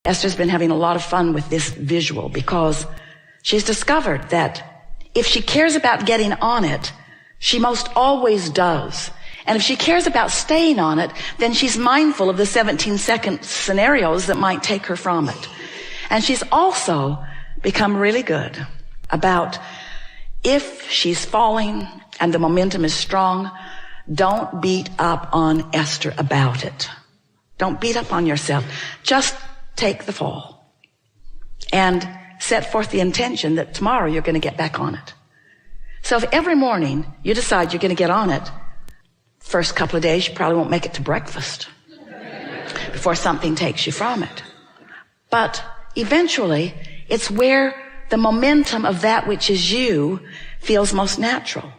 Esther's been having a lot of fun with this visual because she's discovered that if she cares about getting on it, she most always does. And if she cares about staying on it, then she's mindful of the 17-second scenarios that might take her from it. And she's also become really good about, if she's falling and the momentum is strong, don't beat up on Esther about it. Don't beat up on yourself. Just take the fall and set forth the intention that tomorrow you're going to get back on it. So if every morning you decide you're going to get on it, first couple of days you probably won't make it to breakfast before something takes you from it. But eventually it's where the momentum of that which is you feels most natural.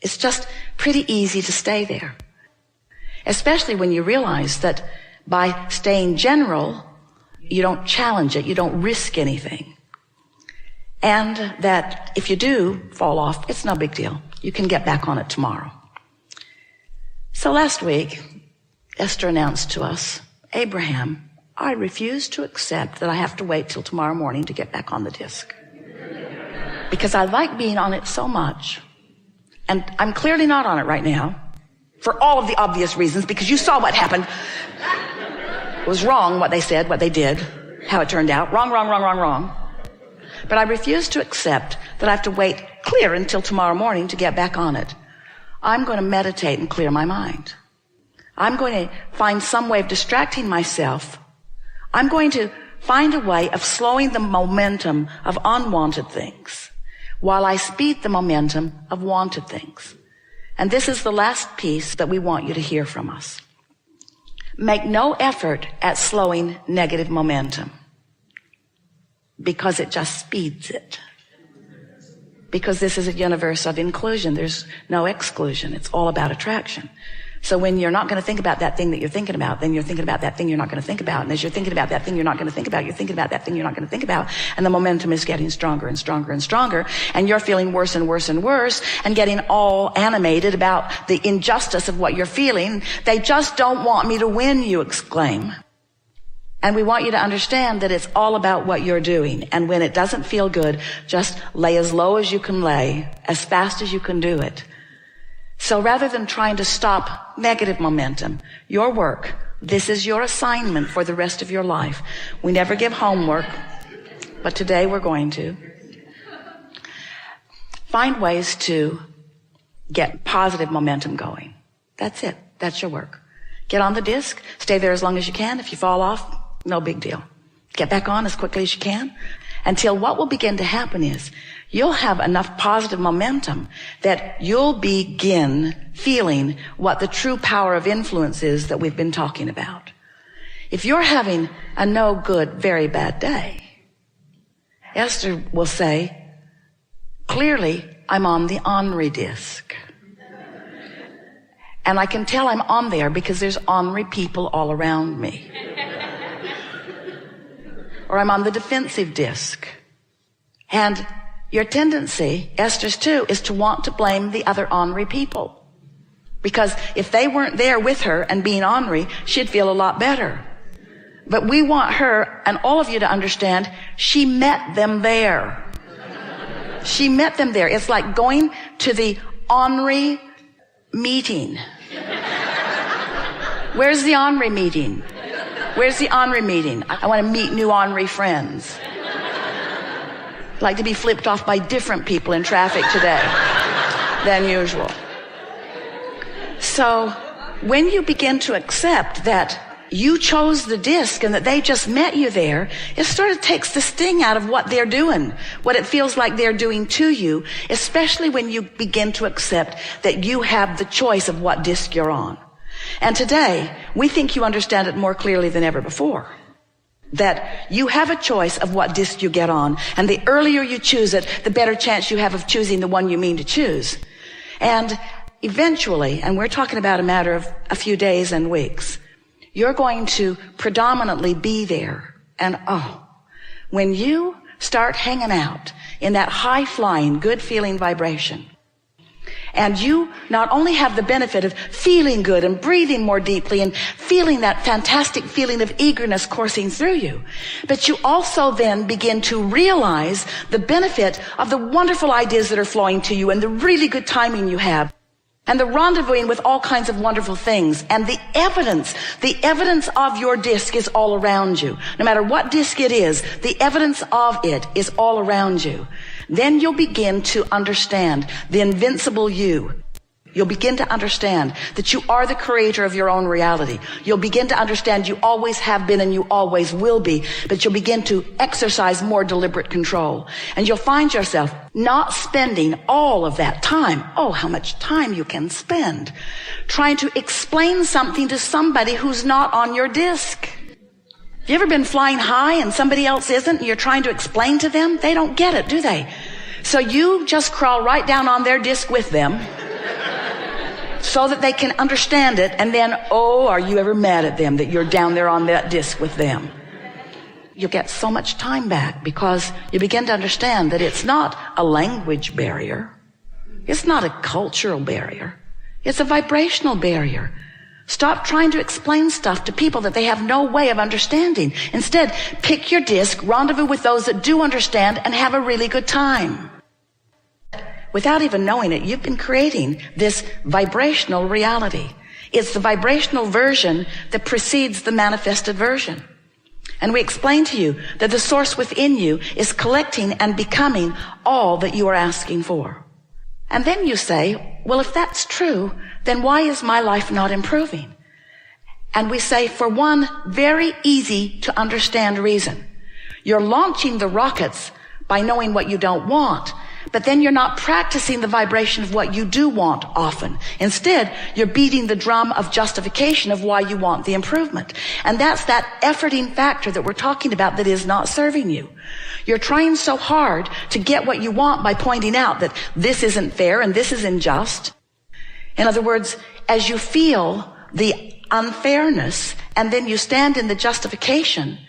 It's just pretty easy to stay there. Especially when you realize that by staying general, you don't challenge it, you don't risk anything. And that if you do fall off, it's no big deal. You can get back on it tomorrow. So last week, Esther announced to us, Abraham, I refuse to accept that I have to wait till tomorrow morning to get back on the disc. Because I like being on it so much. And I'm clearly not on it right now. For all of the obvious reasons, because you saw what happened. It was wrong what they said, what they did, how it turned out. Wrong. But I refuse to accept that I have to wait clear until tomorrow morning to get back on it. I'm going to meditate and clear my mind. I'm going to find some way of distracting myself. I'm going to find a way of slowing the momentum of unwanted things while I speed the momentum of wanted things. And this is the last piece that we want you to hear from us. Make no effort at slowing negative momentum, because it just speeds it. Because this is a universe of inclusion. There's no exclusion. It's all about attraction. So when you're not going to think about that thing that you're thinking about, then you're thinking about that thing you're not going to think about. And as you're thinking about that thing you're not going to think about, you're thinking about that thing you're not going to think about. And the momentum is getting stronger and stronger and stronger. And you're feeling worse and worse and worse and getting all animated about the injustice of what you're feeling. They just don't want me to win, you exclaim. And we want you to understand that it's all about what you're doing. And when it doesn't feel good, just lay as low as you can lay, as fast as you can do it. So rather than trying to stop negative momentum, your work, this is your assignment for the rest of your life. We never give homework, but today we're going to. Find ways to get positive momentum going. That's it. That's your work. Get on the disc. Stay there as long as you can. If you fall off, no big deal. Get back on as quickly as you can until what will begin to happen is you'll have enough positive momentum that you'll begin feeling what the true power of influence is that we've been talking about. If you're having a no good, very bad day, Esther will say, clearly, I'm on the ornery disc. And I can tell I'm on there because there's ornery people all around me. Or I'm on the defensive disc. And your tendency, Esther's too, is to want to blame the other ornery people. Because if they weren't there with her and being ornery, she'd feel a lot better. But we want her and all of you to understand, she met them there. She met them there. It's like going to the ornery meeting. Where's the ornery meeting? Where's the ornery meeting? I want to meet new ornery friends. I'd like to be flipped off by different people in traffic today than usual. So when you begin to accept that you chose the disc and that they just met you there, it sort of takes the sting out of what they're doing, what it feels like they're doing to you, especially when you begin to accept that you have the choice of what disc you're on. And today, we think you understand it more clearly than ever before. That you have a choice of what disc you get on. And the earlier you choose it, the better chance you have of choosing the one you mean to choose. And eventually, and we're talking about a matter of a few days and weeks, you're going to predominantly be there. And when you start hanging out in that high-flying, good-feeling vibration, And you not only have the benefit of feeling good and breathing more deeply and feeling that fantastic feeling of eagerness coursing through you, but you also then begin to realize the benefit of the wonderful ideas that are flowing to you and the really good timing you have and the rendezvousing with all kinds of wonderful things. And the evidence of your disc is all around you. No matter what disc it is, the evidence of it is all around you. Then you'll begin to understand the invincible you. You'll begin to understand that you are the creator of your own reality. You'll begin to understand you always have been and you always will be, but you'll begin to exercise more deliberate control. And you'll find yourself not spending all of that time, oh, how much time you can spend, trying to explain something to somebody who's not on your disc. Have you ever been flying high and somebody else isn't and you're trying to explain to them? They don't get it, do they? So you just crawl right down on their disc with them so that they can understand it, and then, oh, are you ever mad at them that you're down there on that disc with them? You get so much time back because you begin to understand that it's not a language barrier. It's not a cultural barrier. It's a vibrational barrier. Stop trying to explain stuff to people that they have no way of understanding. Instead, pick your disc, rendezvous with those that do understand, and have a really good time. Without even knowing it, you've been creating this vibrational reality. It's the vibrational version that precedes the manifested version. And we explain to you that the source within you is collecting and becoming all that you are asking for. And then you say, well, if that's true, then why is my life not improving? And we say, for one very easy to understand reason. You're launching the rockets by knowing what you don't want, but then you're not practicing the vibration of what you do want often. Instead, you're beating the drum of justification of why you want the improvement. And that's that efforting factor that we're talking about that is not serving you. You're trying so hard to get what you want by pointing out that this isn't fair and this is unjust. In other words, as you feel the unfairness and then you stand in the justification,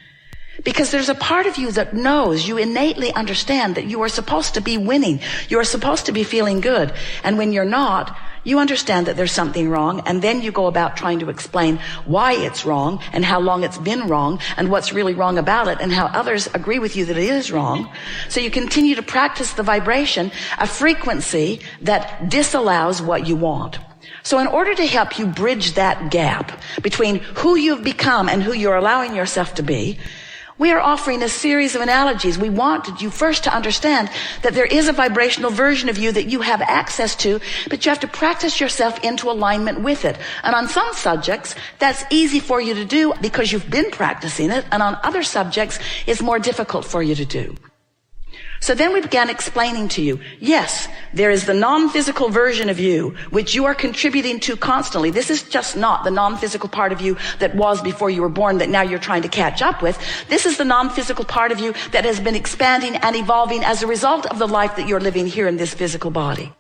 because there's a part of you that knows, you innately understand that you are supposed to be winning. You are supposed to be feeling good. And when you're not, you understand that there's something wrong, and then you go about trying to explain why it's wrong and how long it's been wrong and what's really wrong about it and how others agree with you that it is wrong. So you continue to practice the vibration, a frequency that disallows what you want. So in order to help you bridge that gap between who you've become and who you're allowing yourself to be, we are offering a series of analogies. We wanted you first to understand that there is a vibrational version of you that you have access to, but you have to practice yourself into alignment with it. And on some subjects, that's easy for you to do because you've been practicing it, and on other subjects, it's more difficult for you to do. So then we began explaining to you, yes, there is the non-physical version of you, which you are contributing to constantly. This is just not the non-physical part of you that was before you were born that now you're trying to catch up with. This is the non-physical part of you that has been expanding and evolving as a result of the life that you're living here in this physical body.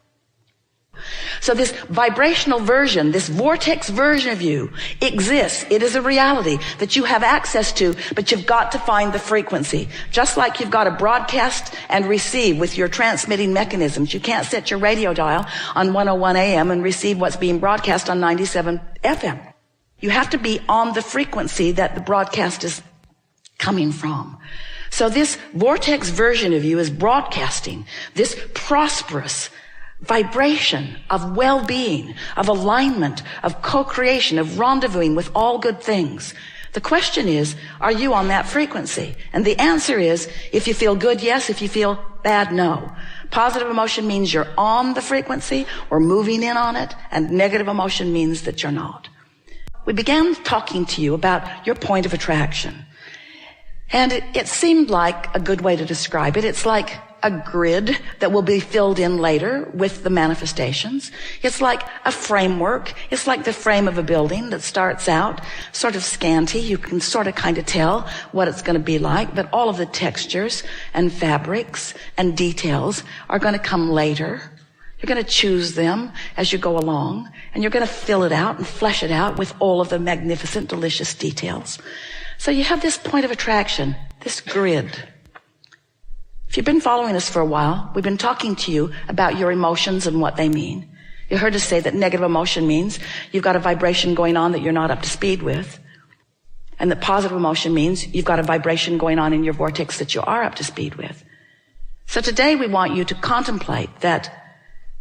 So this vibrational version, this vortex version of you exists. It is a reality that you have access to, but you've got to find the frequency. Just like you've got to broadcast and receive with your transmitting mechanisms. You can't set your radio dial on 101 AM and receive what's being broadcast on 97 FM. You have to be on the frequency that the broadcast is coming from. So this vortex version of you is broadcasting this prosperous vibration of well-being, of alignment, of co-creation, of rendezvousing with all good things. The question is, are you on that frequency? And the answer is, if you feel good, yes. If you feel bad, no. Positive emotion means you're on the frequency or moving in on it, and negative emotion means that you're not. We began talking to you about your point of attraction. And it seemed like a good way to describe it. It's like a grid that will be filled in later with the manifestations. It's like a framework. It's like the frame of a building that starts out sort of scanty. You can sort of kind of tell what it's going to be like, but all of the textures and fabrics and details are going to come later. You're going to choose them as you go along, and you're going to fill it out and flesh it out with all of the magnificent, delicious details. So you have this point of attraction, this grid. If you've been following us for a while, we've been talking to you about your emotions and what they mean. You heard us say that negative emotion means you've got a vibration going on that you're not up to speed with. And that positive emotion means you've got a vibration going on in your vortex that you are up to speed with. So today we want you to contemplate that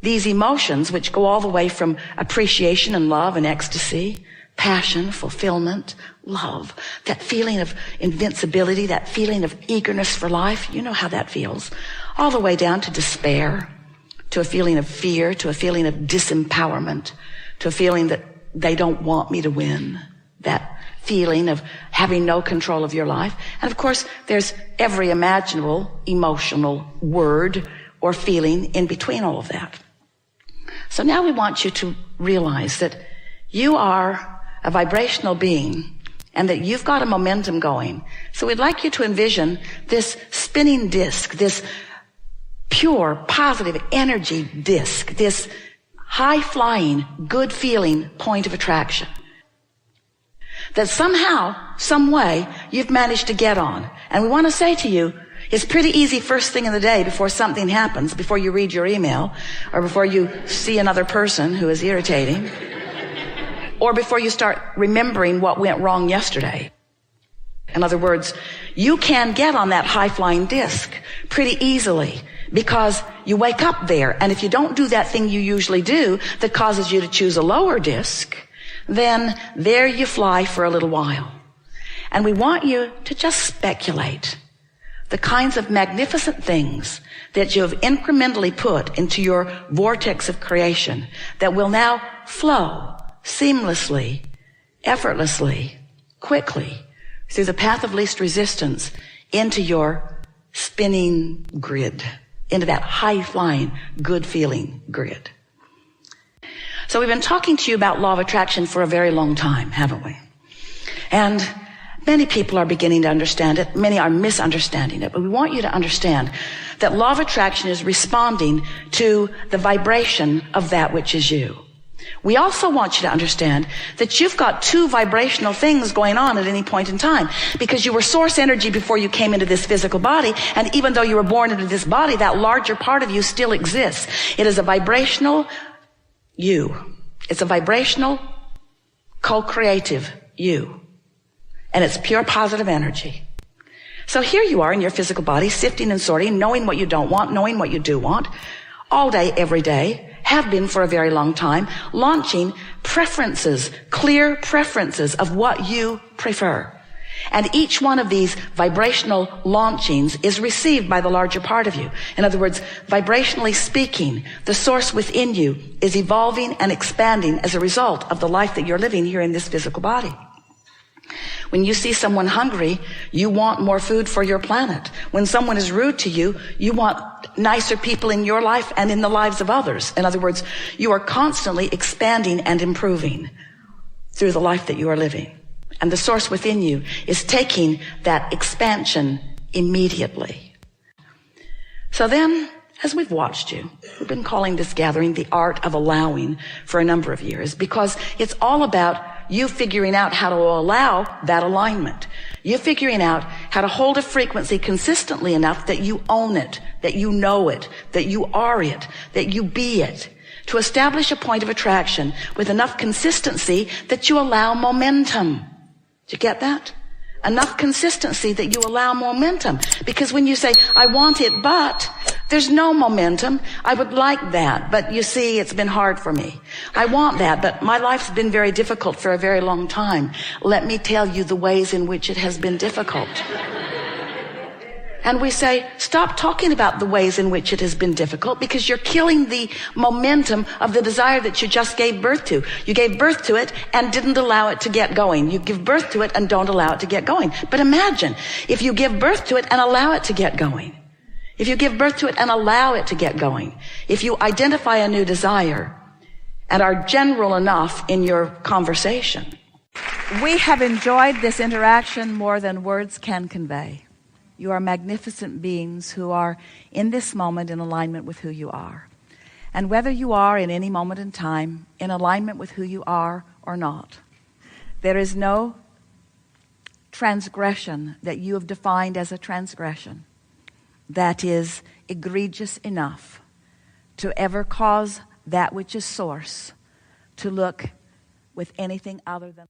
these emotions, which go all the way from appreciation and love and ecstasy, passion, fulfillment, love, that feeling of invincibility, that feeling of eagerness for life, you know how that feels, all the way down to despair, to a feeling of fear, to a feeling of disempowerment, to a feeling that they don't want me to win, that feeling of having no control of your life. And of course, there's every imaginable emotional word or feeling in between all of that. So now we want you to realize that you are a vibrational being and that you've got a momentum going. So we'd like you to envision this spinning disc, this pure, positive energy disc, this high-flying, good-feeling point of attraction that somehow, some way, you've managed to get on. And we want to say to you, it's pretty easy first thing in the day before something happens, before you read your email, or before you see another person who is irritating, or before you start remembering what went wrong yesterday. In other words, you can get on that high-flying disc pretty easily because you wake up there. And if you don't do that thing you usually do that causes you to choose a lower disc, then there you fly for a little while. And we want you to just speculate the kinds of magnificent things that you have incrementally put into your vortex of creation that will now flow seamlessly, effortlessly, quickly through the path of least resistance into your spinning grid, into that high-flying, good-feeling grid. So we've been talking to you about law of attraction for a very long time, haven't we? And many people are beginning to understand it. Many are misunderstanding it. But we want you to understand that law of attraction is responding to the vibration of that which is you. We also want you to understand that you've got two vibrational things going on at any point in time, because you were source energy before you came into this physical body, and even though you were born into this body, that larger part of you still exists. It is a vibrational you. It's a vibrational, co-creative you. And it's pure positive energy. So here you are in your physical body, sifting and sorting, knowing what you don't want, knowing what you do want, all day, every day, have been for a very long time, launching preferences, clear preferences of what you prefer. And each one of these vibrational launchings is received by the larger part of you. In other words, vibrationally speaking, the source within you is evolving and expanding as a result of the life that you're living here in this physical body. When you see someone hungry, you want more food for your planet. When someone is rude to you, you want nicer people in your life and in the lives of others. In other words, you are constantly expanding and improving through the life that you are living. And the source within you is taking that expansion immediately. So then, as we've watched you, we've been calling this gathering the art of allowing for a number of years, because it's all about you figuring out how to allow that alignment. You figuring out how to hold a frequency consistently enough that you own it, that you know it, that you are it, that you be it. To establish a point of attraction with enough consistency that you allow momentum. Did you get that? Enough consistency that you allow momentum. Because when you say, I want it, but there's no momentum. I would like that, but you see, it's been hard for me. I want that, but my life's been very difficult for a very long time. Let me tell you the ways in which it has been difficult. And we say, stop talking about the ways in which it has been difficult, because you're killing the momentum of the desire that you just gave birth to. You gave birth to it and didn't allow it to get going. You give birth to it and don't allow it to get going. But imagine if you give birth to it and allow it to get going. If you give birth to it and allow it to get going. If you identify a new desire and are general enough in your conversation. We have enjoyed this interaction more than words can convey. You are magnificent beings who are in this moment in alignment with who you are. And whether you are in any moment in time in alignment with who you are or not, there is no transgression that you have defined as a transgression that is egregious enough to ever cause that which is source to look with anything other than